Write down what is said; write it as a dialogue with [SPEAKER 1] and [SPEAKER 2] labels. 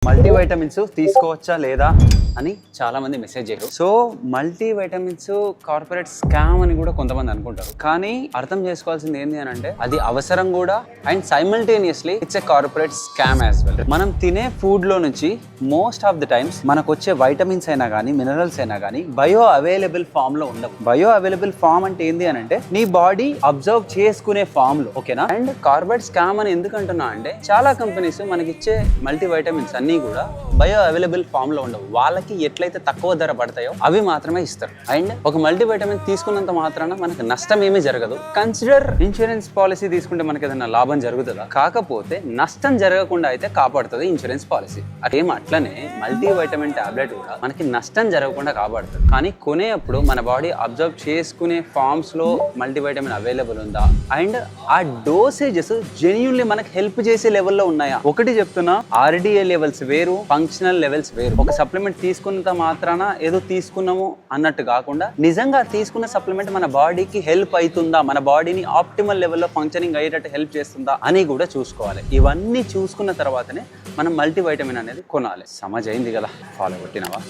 [SPEAKER 1] Multivitamins తీసుకోవచ్చా లేదా అని చాలా మంది మెసేజ్ చేయరు. సో మల్టీవైటమిన్స్ కార్పొరేట్ స్కామ్ అని కూడా కొంతమంది అనుకుంటారు. కానీ అర్థం చేసుకోవాల్సింది ఏంటి అని అంటే అది అవసరం కూడా and simultaneously it's a corporate scam as well. మనం తినే ఫుడ్ లో నుంచి మోస్ట్ ఆఫ్ ది టైమ్స్ మనకు వచ్చే వైటమిన్స్ అయినా కానీ మినరల్స్ అయినా కానీ బయో అవైలబుల్ ఫామ్ లో ఉండవు. బయో అవైలబుల్ ఫామ్ అంటే ఏంటి అని అంటే నీ బాడీ అబ్జర్వ్ చేసుకునే ఫామ్ లో, ఓకేనా. అండ్ కార్పొరేట్ స్కామ్ అని ఎందుకు అంటున్నా అంటే చాలా కంపెనీస్ మనకి ఇచ్చే మల్టీవైటమిన్స్ అన్ని కూడా బయో అవైలబుల్ ఫామ్ లో ఉండవు. వాళ్ళకి ఎట్లయితే తక్కువ ధర పడతాయో అవి మాత్రమే ఇస్తారు. అండ్ ఒక మల్టీవైటమిన్ తీసుకున్నంత మాత్రాన మనకు నష్టం ఏమీ జరగదు. కన్సిడర్ ఇన్సూరెన్స్ పాలసీ తీసుకుంటే మనకి ఏదైనా లాభం జరుగుతుందా? కాకపోతే నష్టం జరగకుండా అయితే కాపాడుతుంది ఇన్సూరెన్స్ పాలసీ. అట్లనే మల్టీవైటమిన్ టాబ్లెట్ కూడా మనకి నష్టం జరగకుండా కాపాడుతుంది. కానీ కొనేప్పుడు మన బాడీ అబ్జర్వ్ చేసుకునే ఫార్మ్స్ లో మల్టీవైటమిన్ అవైలబుల్ ఉందా అండ్ ఆ డోసేజెస్ జెన్యూన్లీ మనకి హెల్ప్ చేసే లెవెల్లో ఉన్నాయా? ఒకటి చెప్తున్నా, ఆర్డిఏ లెవెల్స్ వేరు, ఫంక్షనల్ లెవెల్స్ వేరు. ఒక సప్లిమెంట్ తీసుకున్నంత మాత్రాన ఏదో తీసుకున్నాము అన్నట్టు కాకుండా నిజంగా తీసుకున్న సప్లిమెంట్ మన బాడీకి హెల్ప్ అవుతుందా, మన బాడీని ఆప్టిమల్ లెవెల్లో ఫంక్షనింగ్ అయ్యేటట్టు హెల్ప్ చేస్తుందా అని కూడా చూసుకోవాలి. ఇవన్నీ చూసుకున్న తర్వాతనే మనం మల్టీవైటమిన్ అనేది కొనాలి. సమజ్ అయింది కదా? ఫాలో కొట్టినవా?